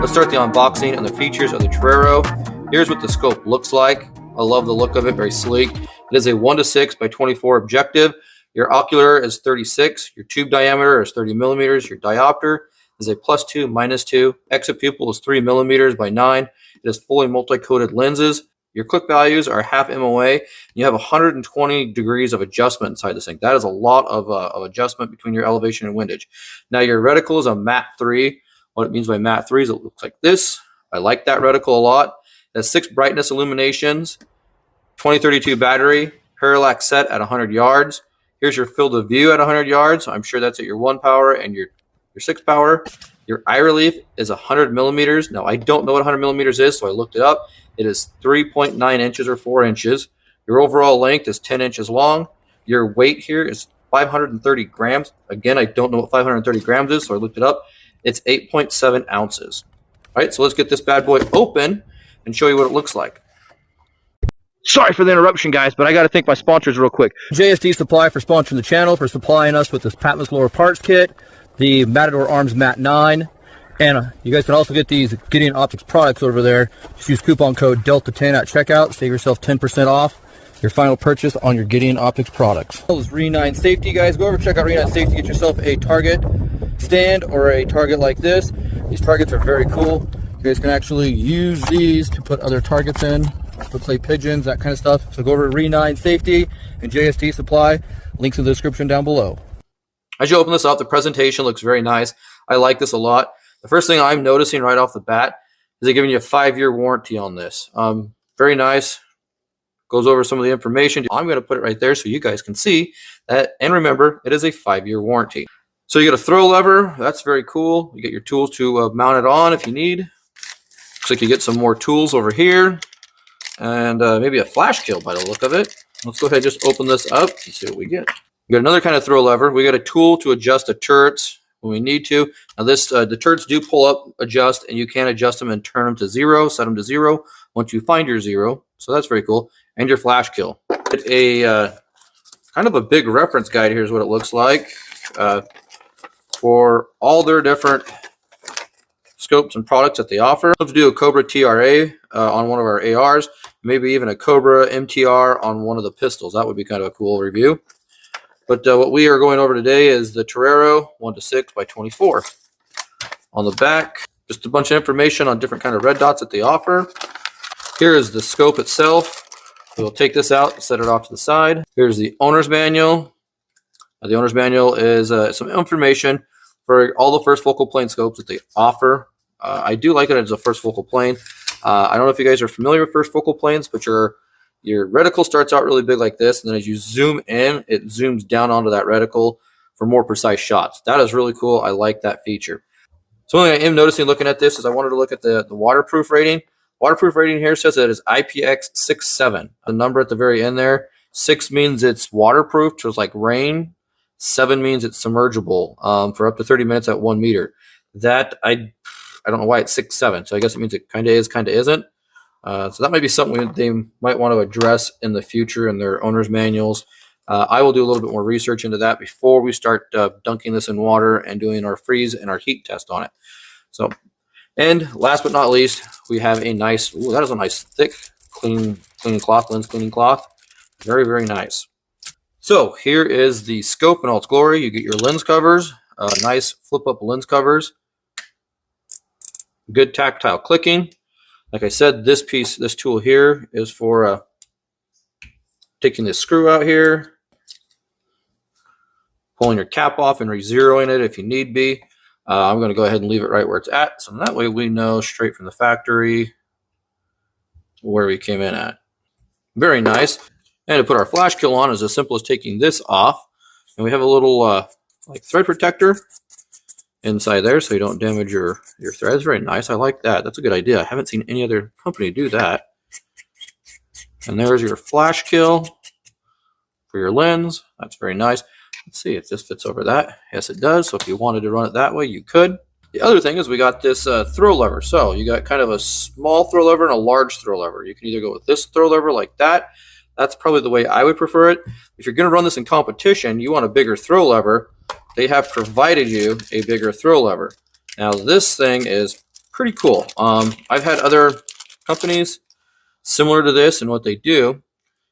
Let's start the unboxing and the features of the Torero. Here's what the scope looks like. I love the look of it, very sleek. It is a 1-6x24 objective. Your ocular is 36. Your tube diameter is 30 millimeters. Your diopter is a +2, -2. Exit pupil is 3 millimeters by 9. It has fully multi-coated lenses. Your click values are half MOA. You have 120 degrees of adjustment inside this thing. That is a lot of adjustment between your elevation and windage. Now your reticle is a matte 3. What it means by matte 3 is it looks like this. I like that reticle a lot. It has 6 brightness illuminations, 2032 battery, parallax set at 100 yards. Here's your field of view at 100 yards. I'm sure that's at your 1 power and your 6 power. Your eye relief is 100 millimeters. Now, I don't know what 100 millimeters is, so I looked it up. It is 3.9 inches or 4 inches. Your overall length is 10 inches long. Your weight here is 530 grams. Again, I don't know what 530 grams is, so I looked it up. It's 8.7 ounces. All right, so let's get this bad boy open and show you what it looks like. Sorry for the interruption, guys, but I got to thank my sponsors real quick. JSD Supply for sponsoring the channel, for supplying us with this Patmos Lower Parts Kit, the Matador Arms Mat 9, and you guys can also get these Gideon Optics products over there. Just use coupon code Delta10 at checkout. Save yourself 10% off your final purchase on your Gideon Optics products. This is Re9 Safety, guys. Go over and check out Re9 Safety. Get yourself a target stand or a target like this. These targets are very cool. You guys can actually use these to put other targets in, for clay pigeons, that kind of stuff. So go over to Re9 Safety and JSD Supply. Links in the description down below. As you open this up, the presentation looks very nice. I like this a lot. The first thing I'm noticing right off the bat is they're giving you a 5-year warranty on this. Very nice. Goes over some of the information. I'm going to put it right there so you guys can see that. And remember, it is a 5-year warranty. So you get a throw lever. That's very cool. You get your tools to mount it on if you need. Looks like you get some more tools over here. And maybe a flash kill by the look of it. Let's go ahead and just open this up and see what we get. We got another kind of throw lever. We got a tool to adjust the turrets when we need to. Now this, the turrets do pull up, adjust, and you can adjust them and turn them to 0, set them to 0 once you find your 0. So that's very cool. And your flash kill. It's a kind of a big reference guide. Here's what it looks like for all their different scopes and products that they offer. I'd love to do a Cobra TRA on one of our ARs, maybe even a Cobra MTR on one of the pistols. That would be kind of a cool review. But what we are going over today is the Torero 1-6x24. On the back, just a bunch of information on different kind of red dots that they offer. Here is the scope itself. We'll take this out, set it off to the side. Here's the owner's manual. The owner's manual is some information for all the first focal plane scopes that they offer. I do like it as a first focal plane. I don't know if you guys are familiar with first focal planes, but your reticle starts out really big like this, and then as you zoom in, it zooms down onto that reticle for more precise shots. That is really cool. I like that feature. So one thing I am noticing looking at this is I wanted to look at the waterproof rating. Waterproof rating here says that it is IPX67. The number at the very end there, 6 means it's waterproof, so it's like rain. 7 means it's submergible for up to 30 minutes at 1 meter. That I don't know why it's 6.7, so I guess it means it kind of is, kind of isn't. So that might be something they might want to address in the future in their owner's manuals. I will do a little bit more research into that before we start dunking this in water and doing our freeze and our heat test on it. So, and last but not least, we have a nice, ooh, that is a nice thick cleaning cloth, lens cleaning cloth. Very, very nice. So here is the scope in all its glory. You get your lens covers, nice flip up lens covers, good tactile clicking. Like I said, this tool here is for taking this screw out here, pulling your cap off and re-zeroing it if you need be. I'm going to go ahead and leave it right where it's at, so that way we know straight from the factory where we came in at. Very nice. And to put our flash kill on is as simple as taking this off, and we have a little like thread protector inside there so you don't damage your threads. Very nice. I like that. That's a good idea. I haven't seen any other company do that. And there's your flash kill for your lens. That's very nice. Let's see if this fits over that. Yes, it does. So if you wanted to run it that way, you could. The other thing is we got this throw lever. So you got kind of a small throw lever and a large throw lever. You can either go with this throw lever like that. That's probably the way I would prefer it. If you're going to run this in competition, you want a bigger throw lever. They have provided you a bigger throw lever. Now this thing is pretty cool. I've had other companies similar to this, and what they do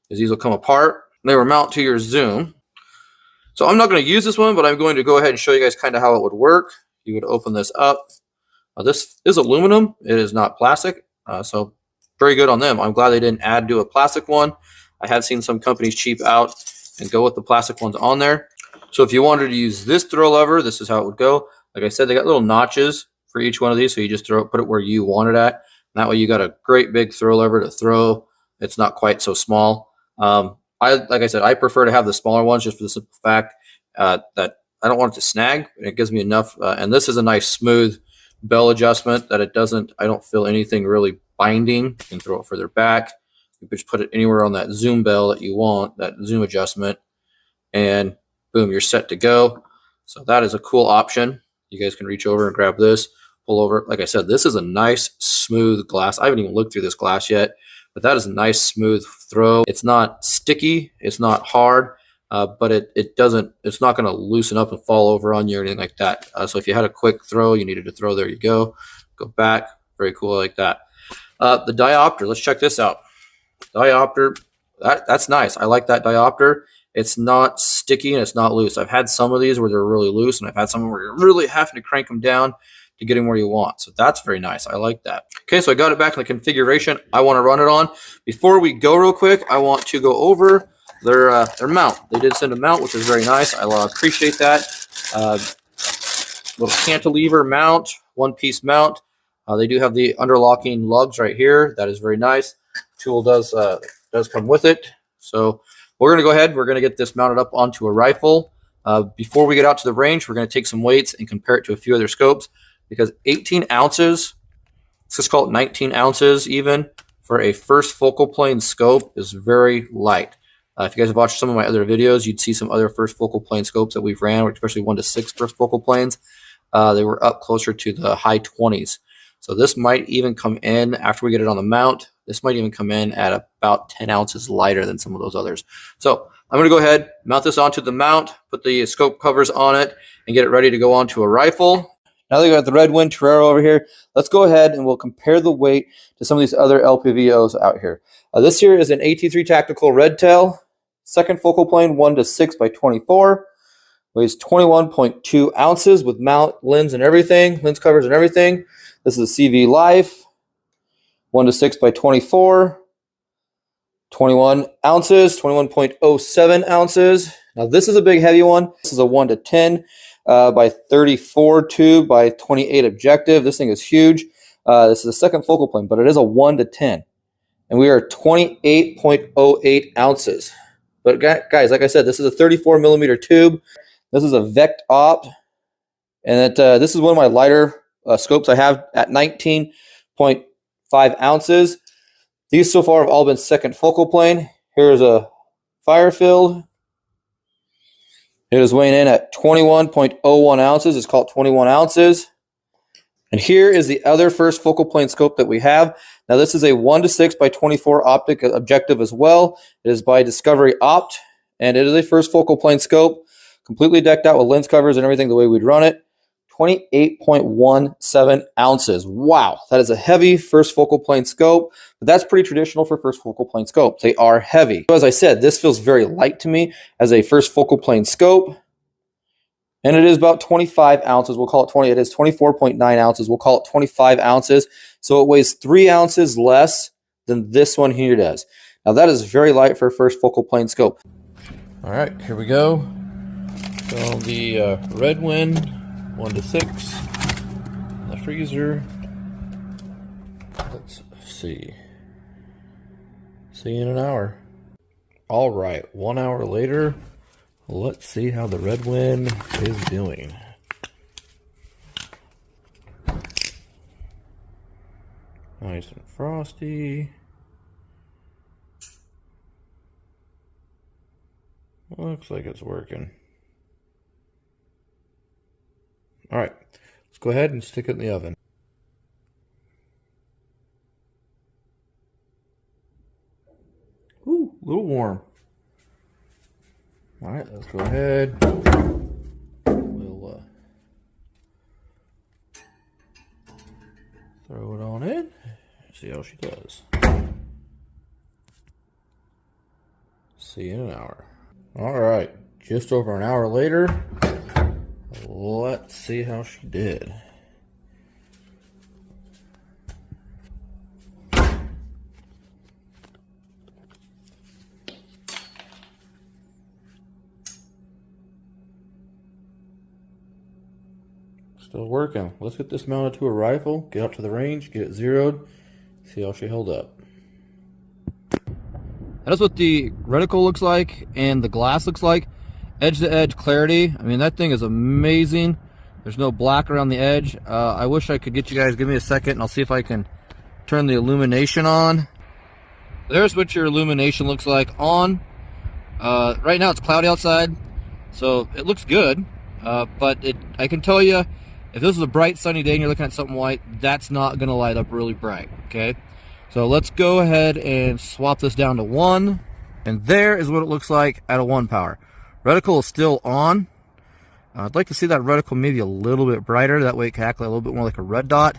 is these will come apart and they will mount to your zoom. So I'm not going to use this one, but I'm going to go ahead and show you guys kind of how it would work. You would open this up. This is aluminum. It is not plastic. So very good on them. I'm glad they didn't add to a plastic one. I have seen some companies cheap out and go with the plastic ones on there. So if you wanted to use this throw lever, this is how it would go. Like I said, they got little notches for each one of these, so you just put it where you want it at. And that way you got a great big throw lever to throw. It's not quite so small. Like I said, I prefer to have the smaller ones just for the simple fact that I don't want it to snag. It gives me enough. And this is a nice smooth bell adjustment that I don't feel anything really binding. You can throw it further back. You can just put it anywhere on that zoom bell that you want, that zoom adjustment, and boom, you're set to go. So that is a cool option. You guys can reach over and grab this, pull over. Like I said, this is a nice smooth glass. I haven't even looked through this glass yet, but that is a nice smooth throw. It's not sticky, it's not hard, but it's not going to loosen up and fall over on you or anything like that. So if you had a quick throw, you needed to throw, there you go back. Very cool like that. The diopter, let's check this out. Diopter, that's nice. I like that diopter. It's not sticky and it's not loose. I've had some of these where they're really loose, and I've had some where you're really having to crank them down to get them where you want. So that's very nice. I like that. Okay, so I got it back in the configuration I want to run it on. Before we go real quick, I want to go over their mount. They did send a mount, which is very nice. I appreciate that. Little cantilever mount, one-piece mount. They do have the underlocking lugs right here. That is very nice. Tool does come with it. So we're going to go ahead. We're going to get this mounted up onto a rifle. Before we get out to the range, we're going to take some weights and compare it to a few other scopes, because 18 ounces, let's just call it 19 ounces even, for a first focal plane scope is very light. If you guys have watched some of my other videos, you'd see some other first focal plane scopes that we've ran, especially 1-6 first focal planes. They were up closer to the high 20s. So this might even come in, after we get it on the mount, this might even come in at about 10 ounces lighter than some of those others. So I'm going to go ahead, mount this onto the mount, put the scope covers on it, and get it ready to go onto a rifle. Now that we got the Red Win Torero over here, let's go ahead and we'll compare the weight to some of these other LPVOs out here. This here is an AT3 Tactical Red Tail, second focal plane, 1-6x24. Weighs 21.2 ounces with mount, lens, and everything, lens covers and everything. This is a CV Life, 1-6x24, 21 ounces, 21.07 ounces. Now this is a big heavy one. This is a 1-10 by 34 tube by 28 objective. This thing is huge. This is a second focal plane, but it is a 1-10. And we are 28.08 ounces. But guys, like I said, this is a 34 millimeter tube. This is a Vect Opt. And this is one of my lighter scopes I have at 19.5 ounces. These so far have all been second focal plane. Here's a fire field. It is weighing in at 21.01 ounces. It's called 21 ounces. And here is the other first focal plane scope that we have. Now this is a 1-6x24 optic objective as well. It is by Discovery Opt, and it is a first focal plane scope, completely decked out with lens covers and everything the way we'd run it. 28.17 ounces. Wow, that is a heavy first focal plane scope, but that's pretty traditional for first focal plane scopes. They are heavy. So as I said, this feels very light to me as a first focal plane scope, and it is about 25 ounces. We'll call it 20. It is 24.9 ounces. We'll call it 25 ounces. So it weighs 3 ounces less than this one here does. Now that is very light for a first focal plane scope. All right, here we go. So the Red Win 1-6 in the freezer. Let's see. See you in an hour. All right, 1 hour later, Let's see how the Red Win is doing. Nice and frosty. Looks like it's working. All right, let's go ahead and stick it in the oven. Ooh, a little warm. All right, let's go ahead. We'll throw it on in. See how she does. See you in an hour. All right, just over an hour later, let's see how she did. Still working. Let's get this mounted to a rifle, get up to the range, get it zeroed, see how she held up. That's what the reticle looks like and the glass looks like. Edge to edge clarity. I mean, that thing is amazing. There's no black around the edge. I wish I could get you guys, give me a second and I'll see if I can turn the illumination on. There's what your illumination looks like on. Right now it's cloudy outside, so it looks good. But I can tell you, if this was a bright sunny day and you're looking at something white, that's not gonna light up really bright, okay? So let's go ahead and swap this down to 1. And there is what it looks like at a 1 power. Reticle is still on. I'd like to see that reticle maybe a little bit brighter. That way it can act like a little bit more like a red dot.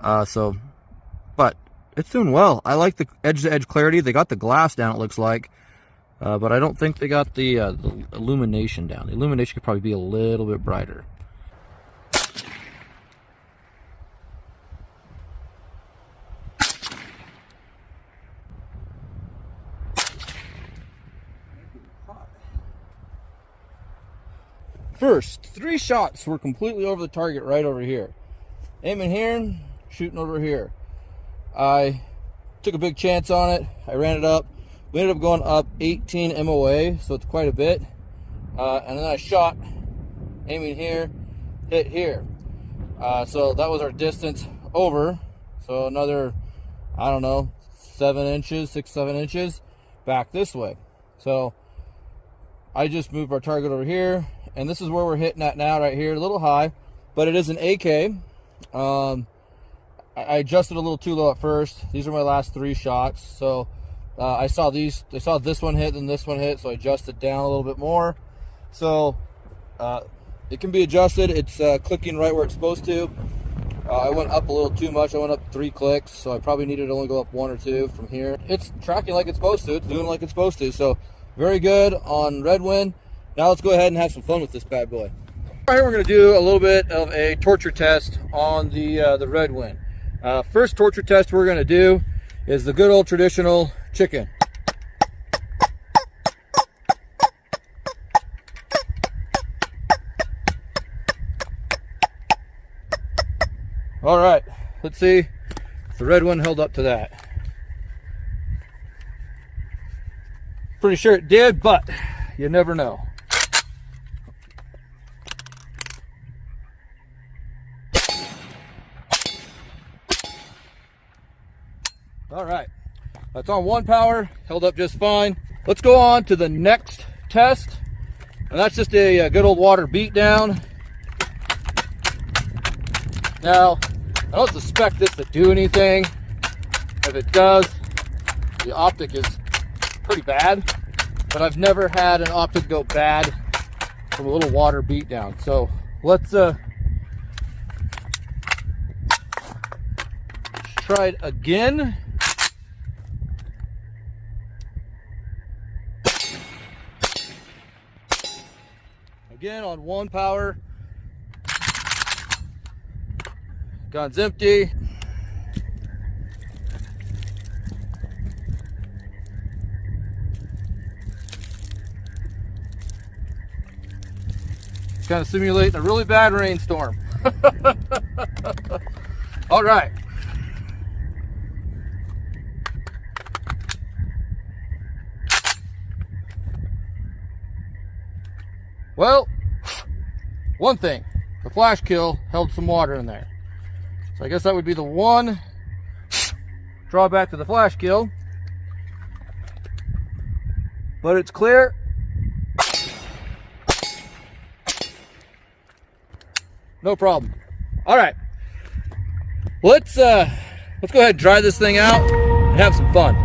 But it's doing well. I like the edge-to-edge clarity. They got the glass down, it looks like. But I don't think they got the illumination down. The illumination could probably be a little bit brighter. First 3 shots were completely over the target right over here. Aiming here, shooting over here. I took a big chance on it. I ran it up. We ended up going up 18 MOA, so it's quite a bit. And then I shot, aiming here, hit here. So that was our distance over. So another, I don't know, 7 inches, 6, 7 inches back this way. So I just moved our target over here. And this is where we're hitting at now, right here, a little high, but it is an AK. I adjusted a little too low at first. These are my last 3 shots. So I saw this one hit, and this one hit, so I adjusted down a little bit more. So it can be adjusted. It's clicking right where it's supposed to. I went up a little too much. I went up 3 clicks, so I probably needed to only go up 1 or 2 from here. It's tracking like it's supposed to. It's doing like it's supposed to. So very good on Red Win. Now let's go ahead and have some fun with this bad boy. Right here we're going to do a little bit of a torture test on the Red Win. First torture test we're going to do is the good old traditional chicken. All right, let's see if the Red Win held up to that. Pretty sure it did, but you never know. All right, that's on 1 power, held up just fine. Let's go on to the next test, and that's just a good old water beat down. Now, I don't suspect this to do anything. If it does, the optic is pretty bad, but I've never had an optic go bad from a little water beat down. So let's try it again. Again on 1 power. Gun's empty. Kind of simulating a really bad rainstorm. All right. Well, one thing, the flash kill held some water in there. So I guess that would be the one drawback to the flash kill. But it's clear. No problem. All right. Let's go ahead and dry this thing out and have some fun.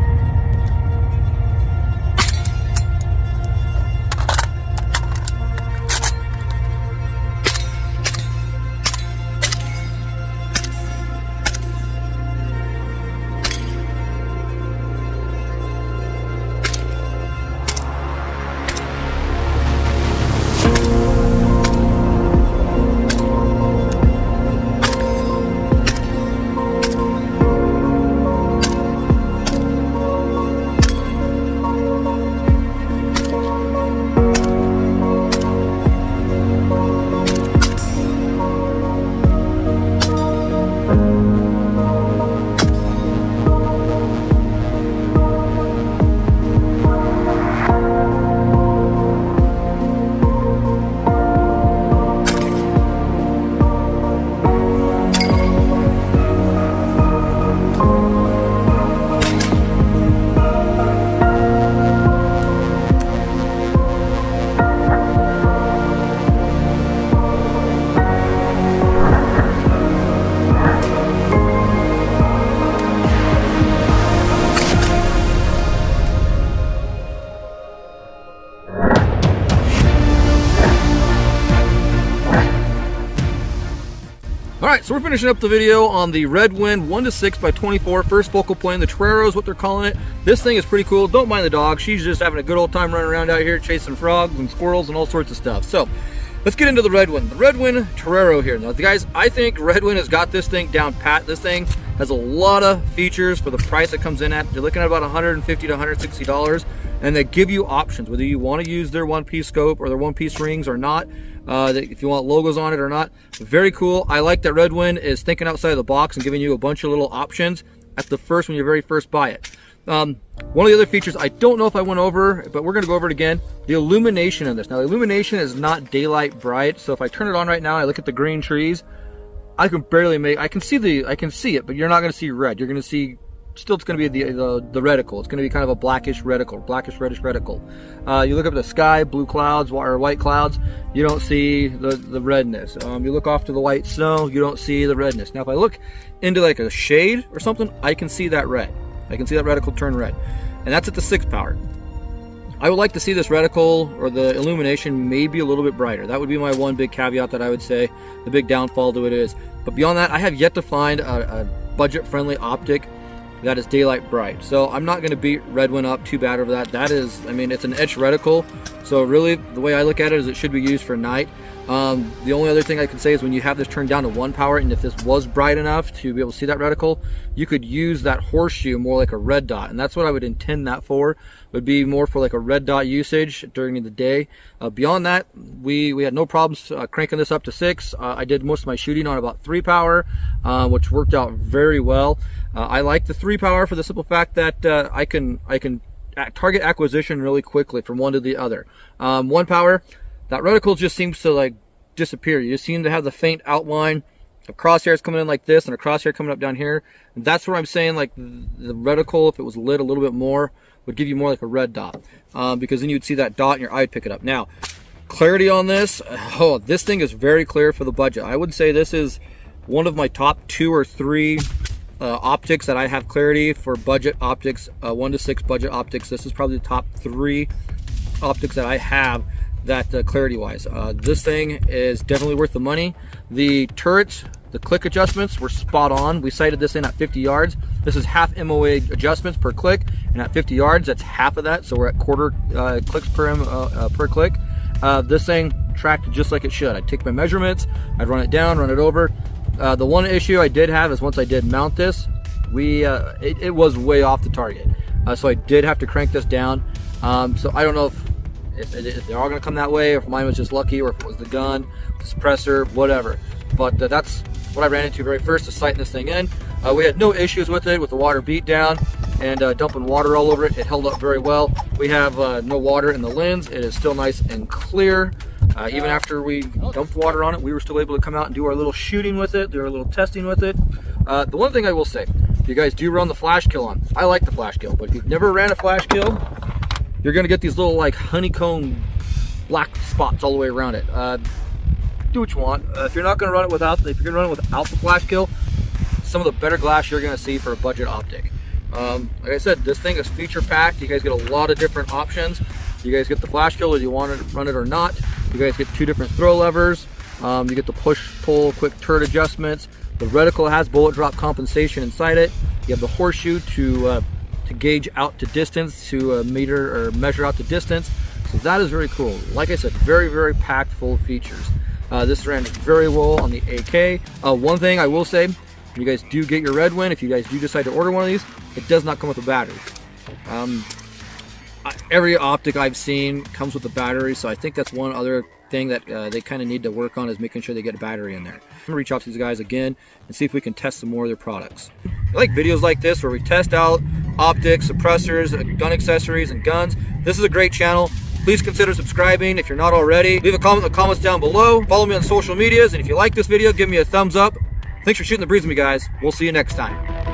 Alright, so we're finishing up the video on the Red Win 1-6x24 first focal plane. The Torero is what they're calling it. This thing is pretty cool. Don't mind the dog. She's just having a good old time running around out here chasing frogs and squirrels and all sorts of stuff. So let's get into the Red Win. The Red Win Torero here. Now guys, I think Red Win has got this thing down pat. This thing has a lot of features for the price it comes in at. You're looking at about $150 to $160, and they give you options, whether you want to use their one-piece scope or their one-piece rings or not. If you want logos on it or not. Very cool. I like that Red Win is thinking outside of the box and giving you a bunch of little options at the first when you very first buy it. One of the other features, I don't know if I went over, but we're going to go over it again. The illumination in this. Now the illumination is not daylight bright, so if I turn it on right now and I look at the green trees, I can barely make, I can see it, but you're not going to see red. You're going to see, still it's going to be the reticle. It's going to be kind of a blackish reticle, blackish reddish reticle. You look up at the sky, blue clouds or white clouds, you don't see the redness. You look off to the white snow, you don't see the redness. Now if I look into like a shade or something, I can see that red. I can see that reticle turn red, and that's at the 6 power. I would like to see this reticle or the illumination maybe a little bit brighter. That would be my one big caveat that I would say, the big downfall to it is. But beyond that, I have yet to find a budget-friendly optic that is daylight bright. So I'm not going to beat Red Win up too bad over that. That is, I mean, it's an edge reticle. So really, the way I look at it is it should be used for night. The only other thing I can say is when you have this turned down to 1 power, and if this was bright enough to be able to see that reticle, you could use that Horseshoe more like a red dot, and that's what I would intend that for. Would be more for like a red dot usage during the day. Beyond that, we had no problems cranking this up to 6. I did most of my shooting on about 3 power, which worked out very well. I like the 3 power for the simple fact that I can target acquisition really quickly from one to the other. 1 power, that reticle just seems to like disappear. You just seem to have the faint outline. A crosshair is coming in like this and a crosshair coming up down here. And that's where I'm saying like the reticle, if it was lit a little bit more, would give you more like a red dot, because then you'd see that dot and your eye would pick it up. Now, clarity on this, oh, this thing is very clear for the budget. I would say this is one of my top 2 or 3 optics that I have clarity for budget optics, 1-6 budget optics. This is probably the top 3 optics that I have that clarity wise. This thing is definitely worth the money. The turrets, the click adjustments were spot on. We sighted this in at 50 yards. This is half MOA adjustments per click, and at 50 yards, that's half of that. So we're at quarter clicks per click. This thing tracked just like it should. I'd take my measurements, I'd run it down, run it over. The one issue I did have is once I did mount this, it was way off the target. So I did have to crank this down. So I don't know if they're all going to come that way, or if mine was just lucky, or if it was the gun, the suppressor, whatever. But that's what I ran into very first, is sighting this thing in. We had no issues with it, with the water beat down and dumping water all over it. It held up very well. We have no water in the lens. It is still nice and clear. Even after we dumped water on it, we were still able to come out and do our little shooting with it, do our little testing with it. The one thing I will say, if you guys do run the flash kill on, I like the flash kill, but if you've never ran a flash kill, you're gonna get these little like honeycomb black spots all the way around it. Do what you want. If you're not gonna run it without, if you're gonna run it without the flash kill, some of the better glass you're gonna see for a budget optic. Like I said, this thing is feature packed. You guys get a lot of different options. You guys get the flash kill, whether you want to run it or not. You guys get 2 different throw levers. You get the push, pull, quick turret adjustments. The reticle has bullet drop compensation inside it. You have the horseshoe to gauge out to distance, to meter or measure out the distance. So that is very cool. Like I said, very, very packed full of features. This ran very well on the AK. One thing I will say, when you guys do get your Red Win, if you guys do decide to order one of these, it does not come with a battery. Every optic I've seen comes with a battery, so I think that's one other thing that they kind of need to work on, is making sure they get a battery in there. I'm gonna reach out to these guys again and see if we can test some more of their products. I like videos like this where we test out optics, suppressors, gun accessories, and guns. This is a great channel. Please consider subscribing if you're not already. Leave a comment in the comments down below. Follow me on social medias, and if you like this video, give me a thumbs up. Thanks for shooting the breeze with me, guys. We'll see you next time.